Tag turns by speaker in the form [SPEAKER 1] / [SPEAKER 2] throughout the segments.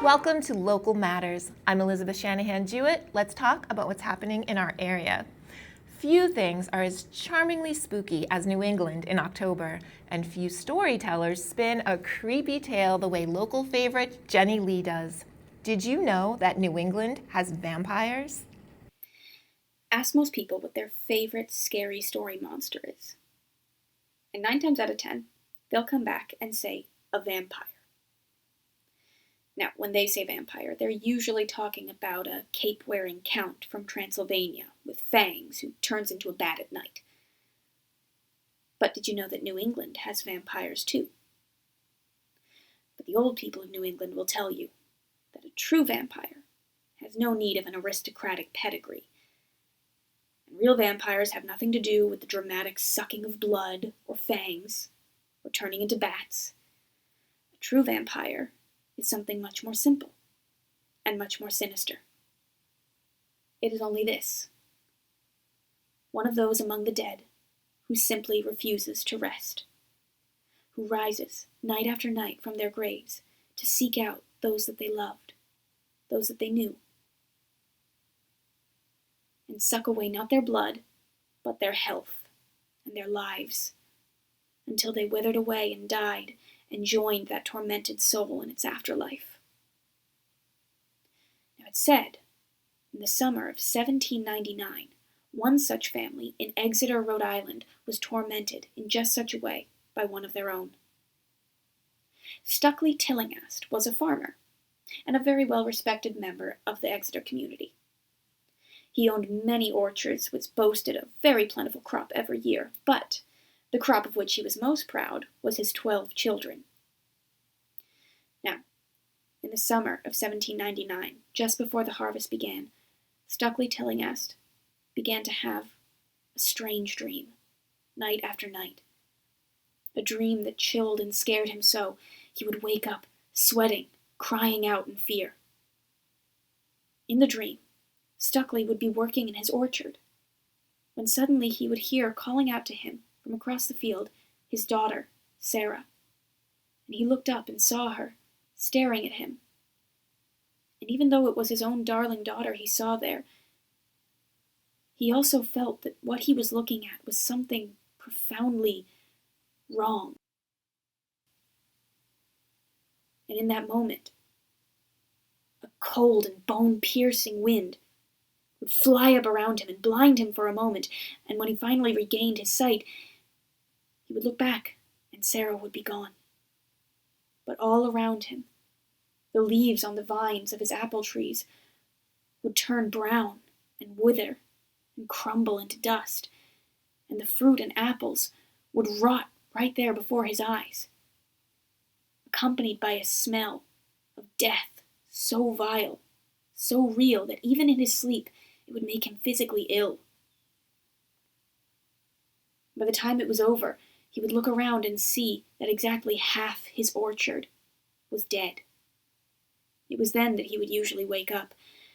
[SPEAKER 1] Welcome to Local Matters. I'm Elizabeth Shanahan-Jewett. Let's talk about what's happening in our area. Few things are as charmingly spooky as New England in October, and few storytellers spin a creepy tale the way local favorite Jenny Lee does. Did you know that New England has vampires?
[SPEAKER 2] Ask most people what their favorite scary story monster is. And 9 times out of 10, they'll come back and say a vampire. Now, when they say vampire, they're usually talking about a cape-wearing count from Transylvania with fangs who turns into a bat at night. But did you know that New England has vampires too? But the old people of New England will tell you that a true vampire has no need of an aristocratic pedigree. And real vampires have nothing to do with the dramatic sucking of blood or fangs or turning into bats. A true vampire is something much more simple and much more sinister. It is only this: one of those among the dead who simply refuses to rest, who rises night after night from their graves to seek out those that they loved, those that they knew, and suck away not their blood, but their health and their lives, until they withered away and died and joined that tormented soul in its afterlife. Now it's said, in the summer of 1799, one such family in Exeter, Rhode Island, was tormented in just such a way by one of their own. Stuckley Tillinghast was a farmer and a very well-respected member of the Exeter community. He owned many orchards which boasted a very plentiful crop every year, but the crop of which he was most proud was his 12 children. Now, in the summer of 1799, just before the harvest began, Stuckley Tillinghast began to have a strange dream, night after night. A dream that chilled and scared him so he would wake up sweating, crying out in fear. In the dream, Stuckley would be working in his orchard, when suddenly he would hear calling out to him from across the field his daughter, Sarah. And he looked up and saw her, staring at him. And even though it was his own darling daughter he saw there, he also felt that what he was looking at was something profoundly wrong. And in that moment, a cold and bone-piercing wind would fly up around him and blind him for a moment, and when he finally regained his sight, he would look back, and Sarah would be gone. But all around him, the leaves on the vines of his apple trees would turn brown and wither and crumble into dust, and the fruit and apples would rot right there before his eyes, accompanied by a smell of death so vile, so real, that even in his sleep it would make him physically ill. By the time it was over, he would look around and see that exactly half his orchard was dead. It was then that he would usually wake up.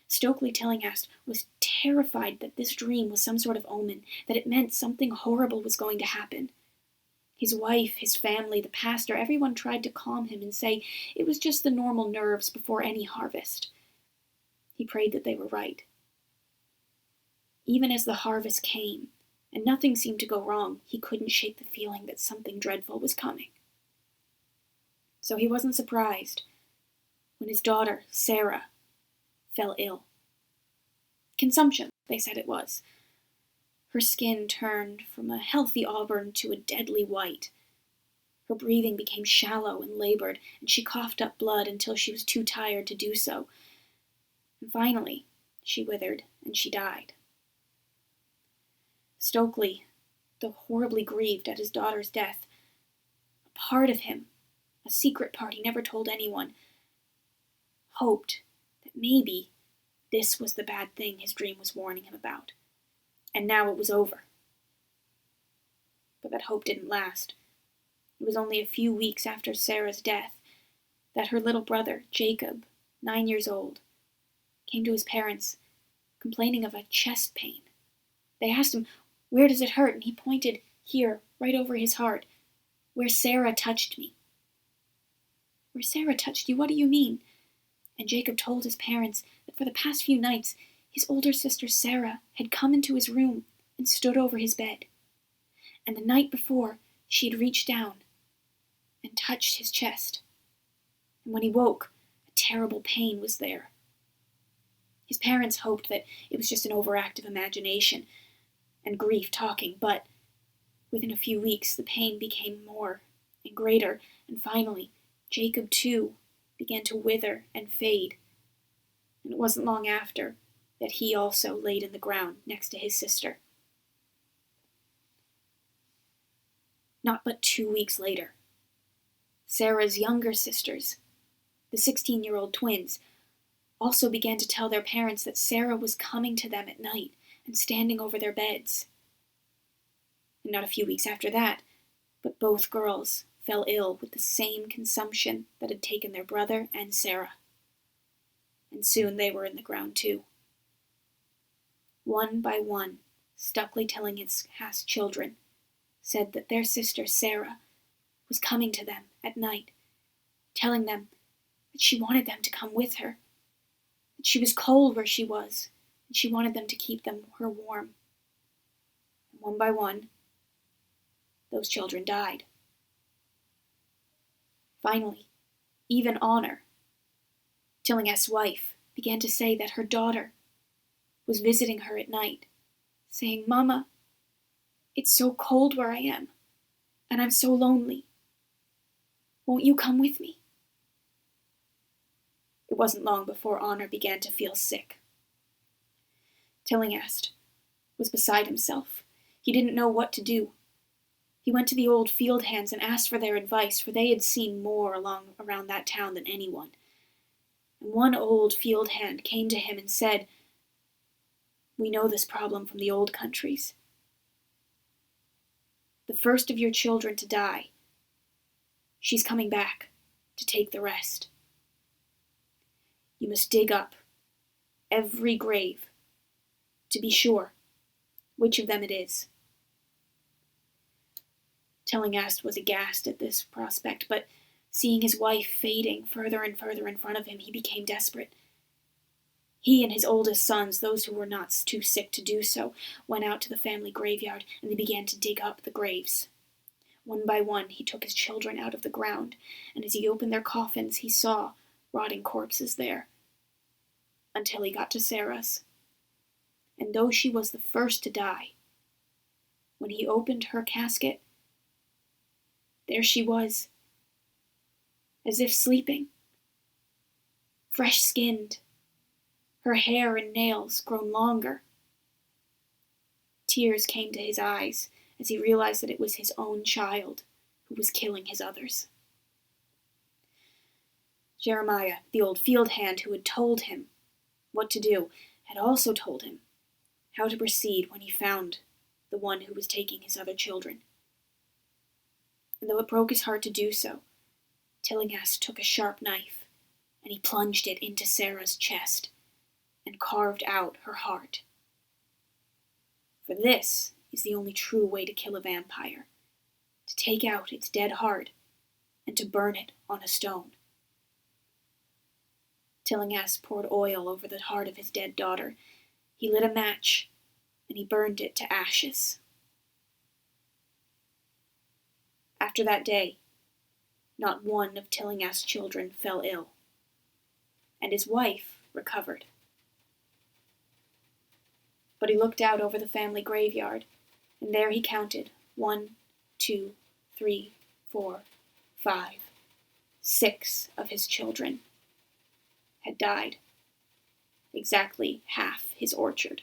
[SPEAKER 2] Stokely Tillinghast was terrified that this dream was some sort of omen, that it meant something horrible was going to happen. His wife, his family, the pastor, everyone tried to calm him and say it was just the normal nerves before any harvest. He prayed that they were right. Even as the harvest came, and nothing seemed to go wrong, he couldn't shake the feeling that something dreadful was coming. So he wasn't surprised when his daughter, Sarah, fell ill. Consumption, they said it was. Her skin turned from a healthy auburn to a deadly white. Her breathing became shallow and labored, and she coughed up blood until she was too tired to do so. And finally, she withered and she died. Stokely, though horribly grieved at his daughter's death, a part of him, a secret part he never told anyone, hoped that maybe this was the bad thing his dream was warning him about, and now it was over. But that hope didn't last. It was only a few weeks after Sarah's death that her little brother, Jacob, 9 years old, came to his parents complaining of a chest pain. They asked him, "Where does it hurt?" And he pointed here, right over his heart, "Where Sarah touched me." "Where Sarah touched you? What do you mean?" And Jacob told his parents that for the past few nights his older sister Sarah had come into his room and stood over his bed. And the night before, she had reached down and touched his chest. And when he woke, a terrible pain was there. His parents hoped that it was just an overactive imagination and grief talking, but within a few weeks the pain became more and greater, and finally Jacob too began to wither and fade. And it wasn't long after that he also laid in the ground next to his sister. Not but 2 weeks later, Sarah's younger sisters, the 16-year-old twins, also began to tell their parents that Sarah was coming to them at night and standing over their beds. And not a few weeks after that, but both girls fell ill with the same consumption that had taken their brother and Sarah. And soon they were in the ground too. One by one, Stuckley telling his children, said that their sister Sarah was coming to them at night, telling them that she wanted them to come with her, that she was cold where she was, and she wanted them to keep her warm. And one by one, those children died. Finally, even Honor, Tillingast's wife, began to say that her daughter was visiting her at night, saying, "Mama, it's so cold where I am, and I'm so lonely. Won't you come with me?" It wasn't long before Honor began to feel sick. Tillingast was beside himself. He didn't know what to do. He went to the old field hands and asked for their advice, for they had seen more around that town than anyone. And one old field hand came to him and said, "We know this problem from the old countries. The first of your children to die, she's coming back to take the rest. You must dig up every grave to be sure which of them it is." Tillingast was aghast at this prospect, but seeing his wife fading further and further in front of him, he became desperate. He and his oldest sons, those who were not too sick to do so, went out to the family graveyard, and they began to dig up the graves. One by one, he took his children out of the ground, and as he opened their coffins, he saw rotting corpses there, until he got to Sarah's. And though she was the first to die, when he opened her casket, there she was, as if sleeping, fresh-skinned, her hair and nails grown longer. Tears came to his eyes as he realized that it was his own child who was killing his others. Jeremiah, the old field hand who had told him what to do, had also told him how to proceed when he found the one who was taking his other children. And though it broke his heart to do so, Tillingast took a sharp knife, and he plunged it into Sarah's chest and carved out her heart. For this is the only true way to kill a vampire, to take out its dead heart and to burn it on a stone. Tillingast poured oil over the heart of his dead daughter. He lit a match, and he burned it to ashes. After that day, not one of Tillingast's children fell ill, and his wife recovered. But he looked out over the family graveyard, and there he counted 1, 2, 3, 4, 5, 6 of his children had died, exactly half his orchard.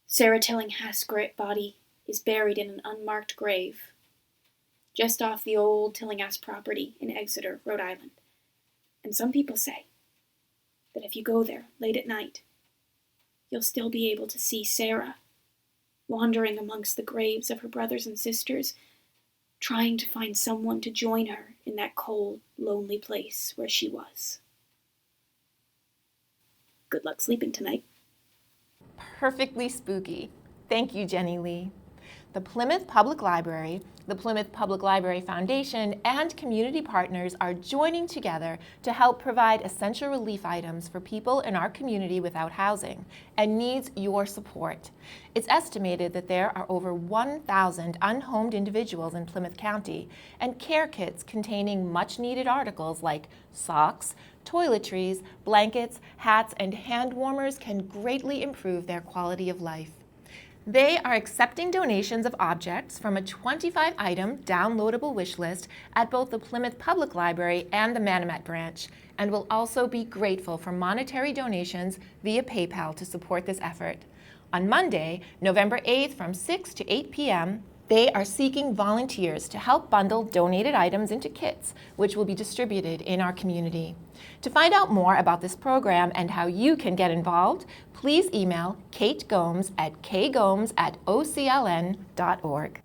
[SPEAKER 2] Sarah Tillingast's great body is buried in an unmarked grave just off the old Tillingast property in Exeter, Rhode Island. And some people say that if you go there late at night, you'll still be able to see Sarah wandering amongst the graves of her brothers and sisters, trying to find someone to join her in that cold, lonely place where she was. Good luck sleeping tonight.
[SPEAKER 1] Perfectly spooky. Thank you, Jenny Lee. The Plymouth Public Library, the Plymouth Public Library Foundation, and community partners are joining together to help provide essential relief items for people in our community without housing and needs your support. It's estimated that there are over 1,000 unhomed individuals in Plymouth County, and care kits containing much-needed articles like socks, toiletries, blankets, hats, and hand warmers can greatly improve their quality of life. They are accepting donations of objects from a 25-item downloadable wish list at both the Plymouth Public Library and the Manomet branch, and will also be grateful for monetary donations via PayPal to support this effort. On Monday, November 8th from 6 to 8 p.m., they are seeking volunteers to help bundle donated items into kits, which will be distributed in our community. To find out more about this program and how you can get involved, please email Kate Gomes at kgomes@ocln.org.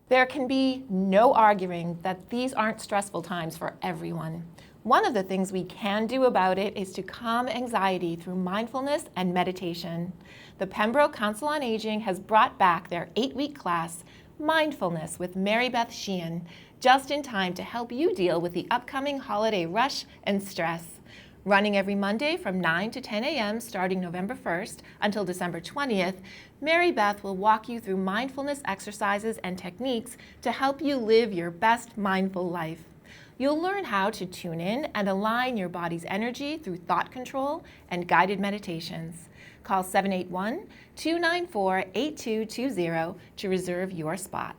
[SPEAKER 1] There can be no arguing that these aren't stressful times for everyone. One of the things we can do about it is to calm anxiety through mindfulness and meditation. The Pembroke Council on Aging has brought back their 8-week class, Mindfulness with Mary Beth Sheehan, just in time to help you deal with the upcoming holiday rush and stress. Running every Monday from 9 to 10 a.m. starting November 1st until December 20th, Mary Beth will walk you through mindfulness exercises and techniques to help you live your best mindful life. You'll learn how to tune in and align your body's energy through thought control and guided meditations. Call 781-294-8220 to reserve your spot.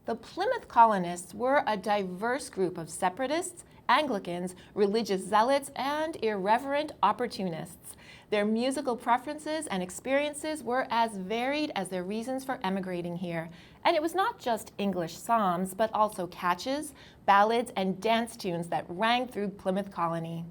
[SPEAKER 1] The Plymouth colonists were a diverse group of separatists, Anglicans, religious zealots, and irreverent opportunists. Their musical preferences and experiences were as varied as their reasons for emigrating here. And it was not just English psalms, but also catches, ballads, and dance tunes that rang through Plymouth Colony.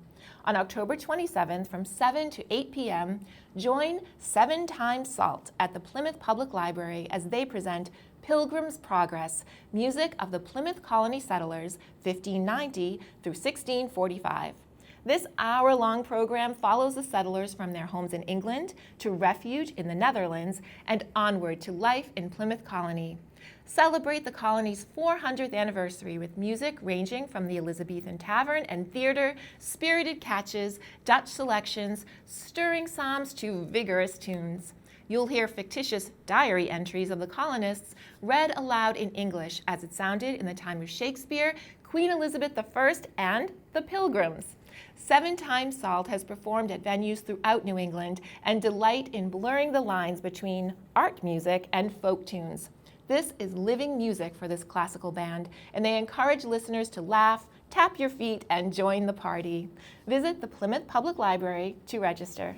[SPEAKER 1] On October 27th from 7 to 8 p.m., join 7 Times Salt at the Plymouth Public Library as they present Pilgrim's Progress, music of the Plymouth Colony settlers, 1590 through 1645. This hour-long program follows the settlers from their homes in England to refuge in the Netherlands and onward to life in Plymouth Colony. Celebrate the colony's 400th anniversary with music ranging from the Elizabethan Tavern and Theatre, spirited catches, Dutch selections, stirring psalms to vigorous tunes. You'll hear fictitious diary entries of the colonists read aloud in English as it sounded in the time of Shakespeare, Queen Elizabeth I, and the Pilgrims. 7 Times Salt has performed at venues throughout New England and delight in blurring the lines between art music and folk tunes. This is living music for this classical band, and they encourage listeners to laugh, tap your feet, and join the party. Visit the Plymouth Public Library to register.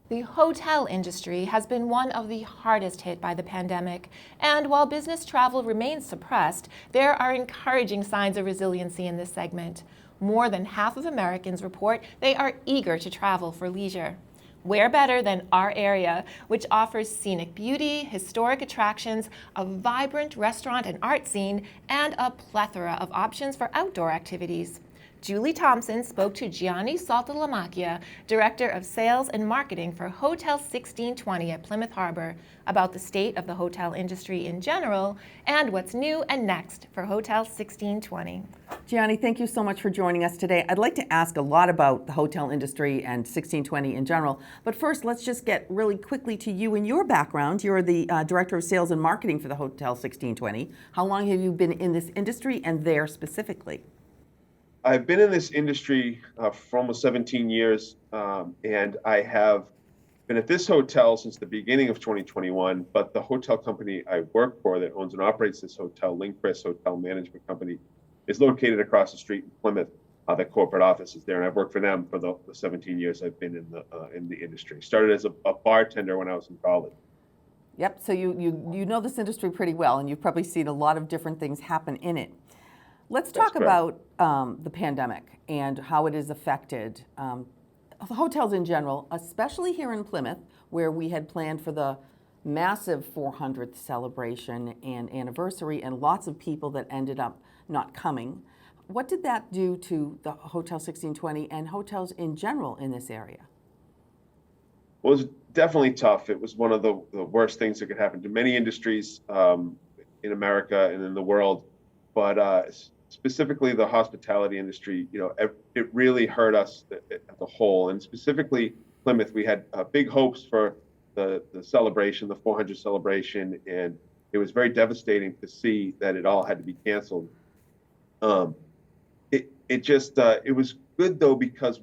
[SPEAKER 1] The hotel industry has been one of the hardest hit by the pandemic, and while business travel remains suppressed, there are encouraging signs of resiliency in this segment. More than half of Americans report they are eager to travel for leisure. Where better than our area, which offers scenic beauty, historic attractions, a vibrant restaurant and art scene, and a plethora of options for outdoor activities. Julie Thompson spoke to Gianni Saltalamacchia, Director of Sales and Marketing for Hotel 1620 at Plymouth Harbor, about the state of the hotel industry in general and what's new and next for Hotel 1620.
[SPEAKER 3] Gianni, thank you so much for joining us today. I'd like to ask a lot about the hotel industry and 1620 in general, but first let's just get really quickly to you and your background. You're the Director of Sales and Marketing for the Hotel 1620. How long have you been in this industry and there specifically?
[SPEAKER 4] I've been in this industry for almost 17 years, and I have been at this hotel since the beginning of 2021, but the hotel company I work for that owns and operates this hotel, Linkcrest Hotel Management Company, is located across the street in Plymouth. The corporate office is there, and I've worked for them for the 17 years I've been in the industry. Started as a bartender when I was in college.
[SPEAKER 3] Yep, so you know this industry pretty well, and you've probably seen a lot of different things happen in it. Let's talk about the pandemic and how it has affected hotels in general, especially here in Plymouth, where we had planned for the massive 400th celebration and anniversary, and lots of people that ended up not coming. What did that do to the Hotel 1620 and hotels in general in this area?
[SPEAKER 4] Well, it's definitely tough. It was one of the worst things that could happen to many industries in America and in the world. But specifically the hospitality industry, it really hurt us as a whole. And specifically Plymouth, we had big hopes for the celebration, the 400 celebration, and it was very devastating to see that it all had to be canceled. It was good though, because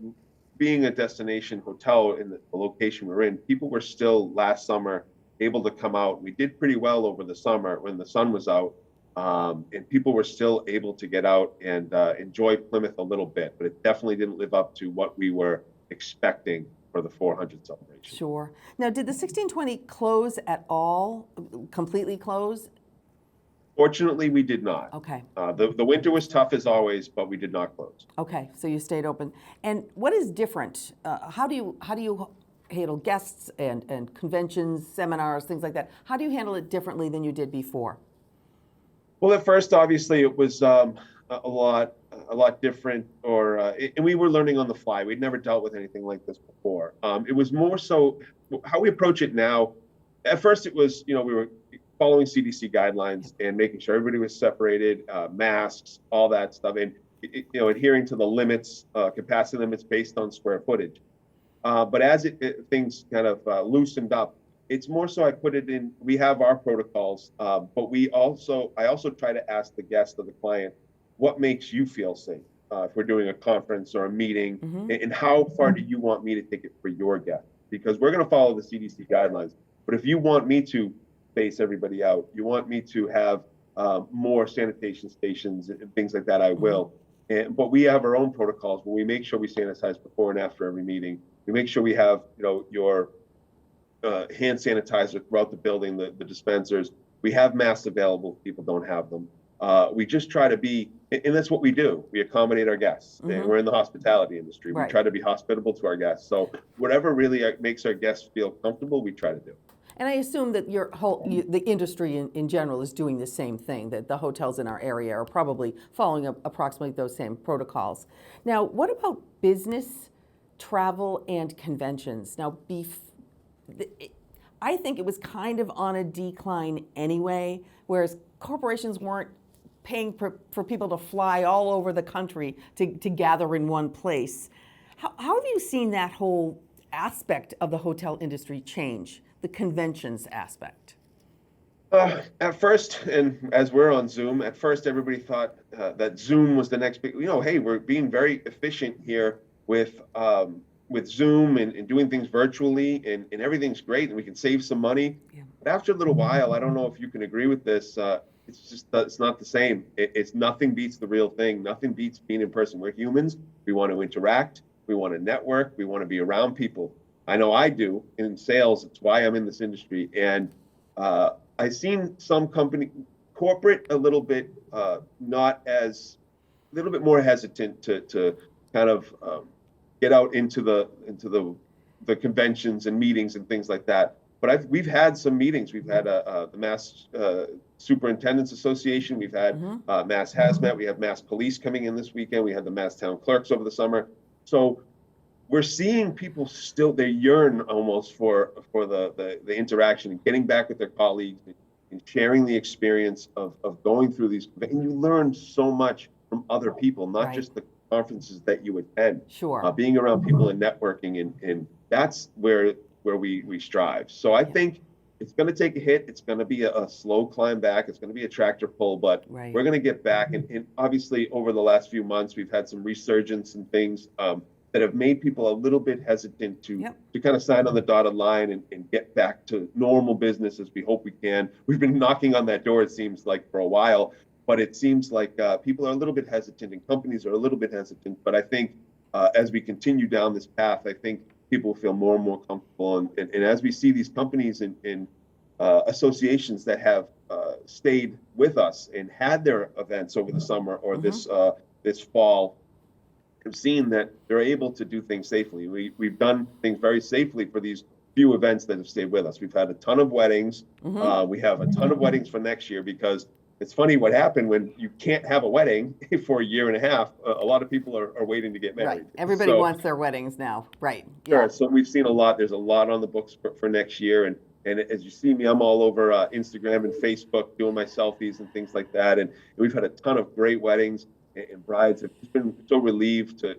[SPEAKER 4] being a destination hotel in the location we're in, people were still last summer able to come out. We did pretty well over the summer when the sun was out, and people were still able to get out and enjoy Plymouth a little bit, but it definitely didn't live up to what we were expecting for the 400 celebration.
[SPEAKER 3] Sure. Now, did the 1620 close at all, completely close?
[SPEAKER 4] Fortunately, we did not.
[SPEAKER 3] Okay.
[SPEAKER 4] The winter was tough as always, but we did not close.
[SPEAKER 3] Okay, so you stayed open. And what is different? How do you handle guests and conventions, seminars, things like that? How do you handle it differently than you did before?
[SPEAKER 4] Well, at first, obviously, it was a lot different, and we were learning on the fly. We'd never dealt with anything like this before. It was more so how we approach it now. At first, it was, we were following CDC guidelines and making sure everybody was separated, masks, all that stuff, and adhering to the limits, capacity limits based on square footage. But as things kind of loosened up, it's more so I put it in. We have our protocols, but I also try to ask the guest or the client, what makes you feel safe if we're doing a conference or a meeting, and how far do you want me to take it for your guest? Because we're going to follow the CDC guidelines, but if you want me to space everybody out, you want me to have more sanitation stations and things like that, I will. But we have our own protocols where we make sure we sanitize before and after every meeting. We make sure we have, your hand sanitizer throughout the building, the dispensers. We have masks available if people don't have them. We just try to be, and that's what we do. We accommodate our guests. And we're in the hospitality industry.
[SPEAKER 3] Right.
[SPEAKER 4] We try to be hospitable to our guests. So whatever really makes our guests feel comfortable, we try to do.
[SPEAKER 3] And I assume that the industry in general is doing the same thing, that the hotels in our area are probably following approximately those same protocols. Now, what about business, travel, and conventions? Now, I think it was kind of on a decline anyway, whereas corporations weren't paying for people to fly all over the country to gather in one place. How have you seen that whole aspect of the hotel industry change? The conventions aspect?
[SPEAKER 4] At first, and as we're on Zoom, at first everybody thought that Zoom was the next big, hey, we're being very efficient here with Zoom and doing things virtually, and everything's great and we can save some money. Yeah. But after a little while, I don't know if you can agree with this, it's not the same. It's nothing beats the real thing. Nothing beats being in person. We're humans. We want to interact. We want to network. We want to be around people. I know I do in sales. It's why I'm in this industry. And I've seen some corporate a little bit more hesitant to kind of get out into the conventions and meetings and things like that. But we've had some meetings. We've had the Mass Superintendents Association. We've had Mass Hazmat. We have Mass Police coming in this weekend. We had the Mass Town Clerks over the summer. So we're seeing people still, they yearn almost for the interaction and getting back with their colleagues and sharing the experience of going through these. And you learn so much from other people, not just the conferences that you attend.
[SPEAKER 3] Sure.
[SPEAKER 4] Being around people and networking, and that's where we strive. So I think it's going to take a hit. It's going to be a slow climb back. It's going to be a tractor pull, but we're going to get back. And obviously over the last few months, we've had some resurgence and things that have made people a little bit hesitant to kind of sign on the dotted line and get back to normal business as we hope we can. We've been knocking on that door, it seems like, for a while, but it seems like people are a little bit hesitant and companies are a little bit hesitant. But I think as we continue down this path, I think people will feel more and more comfortable. And as we see these companies and associations that have stayed with us and had their events over the summer or this fall, have seen that they're able to do things safely. We've done things very safely for these few events that have stayed with us. We've had a ton of weddings. We have a ton of weddings for next year because it's funny what happened when you can't have a wedding for a year and a half. A lot of people are waiting to get married.
[SPEAKER 3] Right. Everybody
[SPEAKER 4] So,
[SPEAKER 3] wants their weddings now. Right.
[SPEAKER 4] sure.
[SPEAKER 3] Yeah.
[SPEAKER 4] So we've seen a lot. There's a lot on the books for next year. And as you see me, I'm all over Instagram and Facebook doing my selfies and things like that. And we've had a ton of great weddings, and brides have just been so relieved to,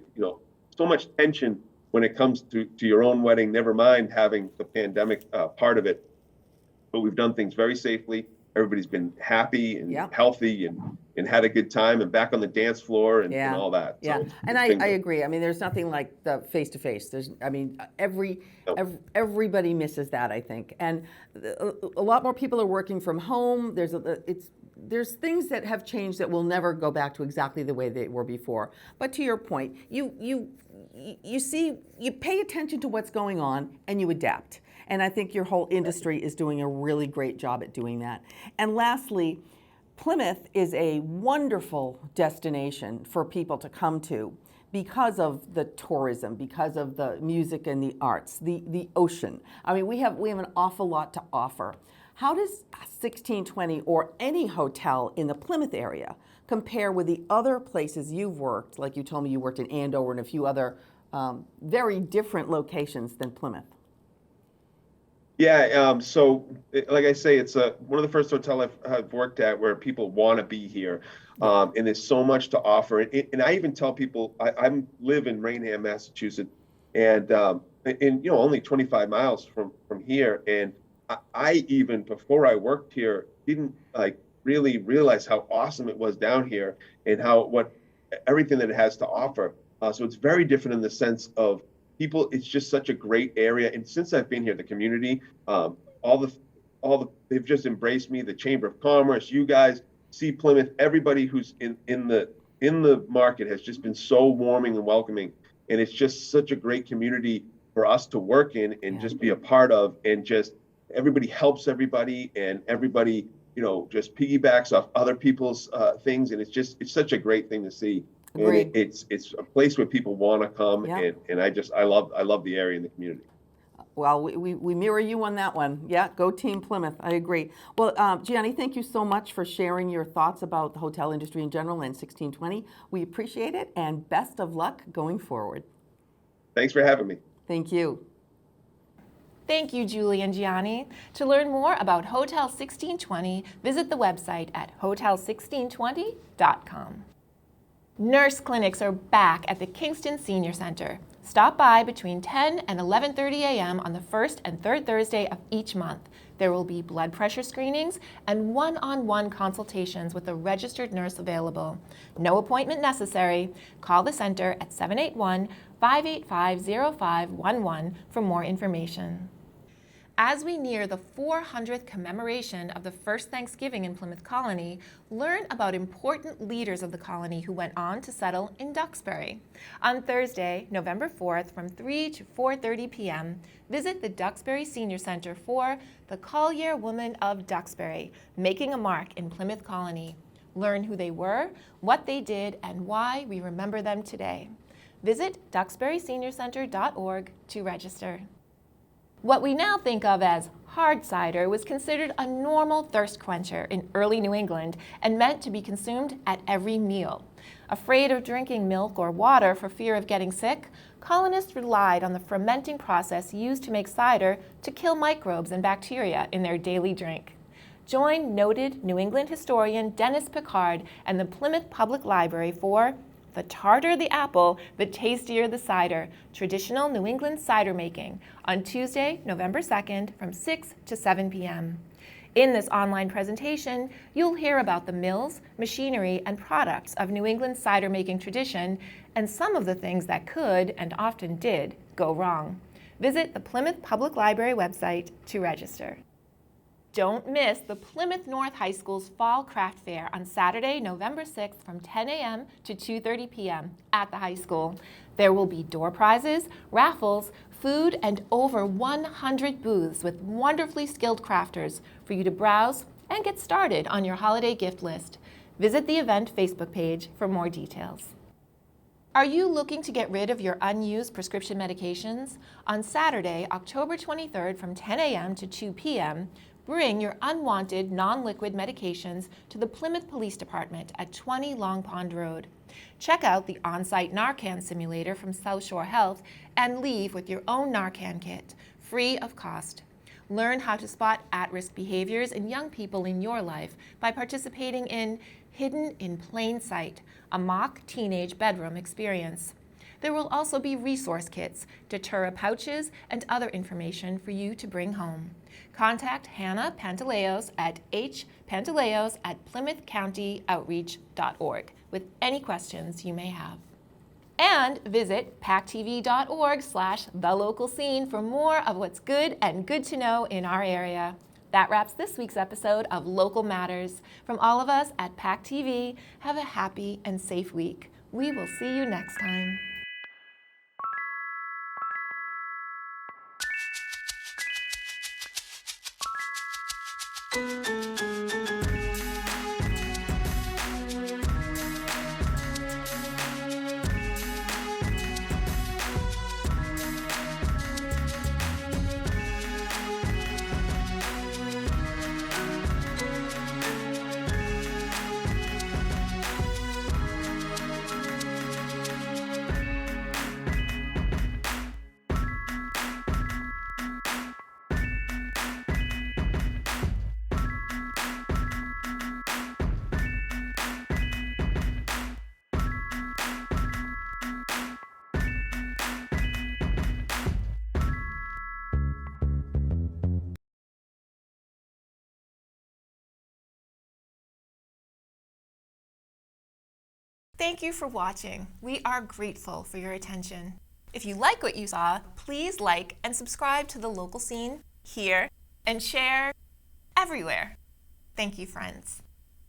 [SPEAKER 4] so much tension when it comes to your own wedding, never mind having the pandemic part of it. But we've done things very safely. Everybody's been happy and healthy and had a good time and back on the dance floor and all that.
[SPEAKER 3] Yeah,
[SPEAKER 4] So
[SPEAKER 3] and I agree. I mean, there's nothing like the face-to-face. Everybody misses that, I think. And a lot more people are working from home. There's things that have changed that will never go back to exactly the way they were before. But to your point, you pay attention to what's going on and you adapt. And I think your whole industry is doing a really great job at doing that. And lastly, Plymouth is a wonderful destination for people to come to because of the tourism, because of the music and the arts, the ocean. I mean, we have an awful lot to offer. How does 1620 or any hotel in the Plymouth area compare with the other places you've worked? Like you told me you worked in Andover and a few other very different locations than Plymouth.
[SPEAKER 4] Yeah, so like I say, it's one of the first hotels I've worked at where people want to be here, and there's so much to offer. And I even tell people, I live in Rainham, Massachusetts, and only 25 miles from here. And I even before I worked here didn't really realize how awesome it was down here and everything that it has to offer. So it's very different in the sense of people. It's just such a great area, and since I've been here, the community, they've just embraced me. The Chamber of Commerce, you guys, see Plymouth, everybody who's in the market has just been so warming and welcoming, and it's just such a great community for us to work in and just be a part of, and just everybody helps everybody, and everybody just piggybacks off other people's things, and it's such a great thing to see.
[SPEAKER 3] Agreed.
[SPEAKER 4] And it's a place where people want to come, and I love the area and the community.
[SPEAKER 3] Well, we mirror you on that one. Yeah, go Team Plymouth. I agree. Well, Gianni, thank you so much for sharing your thoughts about the hotel industry in general and 1620. We appreciate it, and best of luck going forward. Thanks for having me. Thank you.
[SPEAKER 1] Thank you, Julie and Gianni. To learn more about Hotel 1620, visit the website at hotel1620.com. Nurse clinics are back at the Kingston Senior Center. Stop by between 10 and 11:30 a.m. on the first and third Thursday of each month. There will be blood pressure screenings and one-on-one consultations with a registered nurse available. No appointment necessary. Call the center at 781-585-0511 for more information. As we near the 400th commemoration of the first Thanksgiving in Plymouth Colony, learn about important leaders of the colony who went on to settle in Duxbury. On Thursday, November 4th, from 3 to 4:30 p.m., visit the Duxbury Senior Center for the Collier Women of Duxbury, Making a Mark in Plymouth Colony. Learn who they were, what they did, and why we remember them today. Visit duxburyseniorcenter.org to register. What we now think of as hard cider was considered a normal thirst quencher in early New England and meant to be consumed at every meal. Afraid of drinking milk or water for fear of getting sick, colonists relied on the fermenting process used to make cider to kill microbes and bacteria in their daily drink. Join noted New England historian Dennis Picard and the Plymouth Public Library for The Tarter the Apple, the Tastier the Cider, Traditional New England Cider Making, on Tuesday, November 2nd from 6 to 7 p.m. In this online presentation, you'll hear about the mills, machinery, and products of New England's cider making tradition and some of the things that could, and often did, go wrong. Visit the Plymouth Public Library website to register. Don't miss the Plymouth North High School's Fall Craft Fair on Saturday, November 6th from 10 a.m. to 2:30 p.m. at the high school. There will be door prizes, raffles, food, and over 100 booths with wonderfully skilled crafters for you to browse and get started on your holiday gift list. Visit the event Facebook page for more details. Are you looking to get rid of your unused prescription medications? On Saturday, October 23rd from 10 a.m. to 2 p.m., Bring your unwanted, non-liquid medications to the Plymouth Police Department at 20 Long Pond Road. Check out the on-site Narcan simulator from South Shore Health and leave with your own Narcan kit, free of cost. Learn how to spot at-risk behaviors in young people in your life by participating in Hidden in Plain Sight, a mock teenage bedroom experience. There will also be resource kits, Datura pouches, and other information for you to bring home. Contact Hannah Pantaleos at hpantaleos@plymouthcountyoutreach.org with any questions you may have. And visit pactv.org/thelocalscene for more of what's good and good to know in our area. That wraps this week's episode of Local Matters. From all of us at PACTV, have a happy and safe week. We will see you next time. Thank you for watching. We are grateful for your attention. If you like what you saw, please like and subscribe to The Local Scene here and share everywhere. Thank you, friends.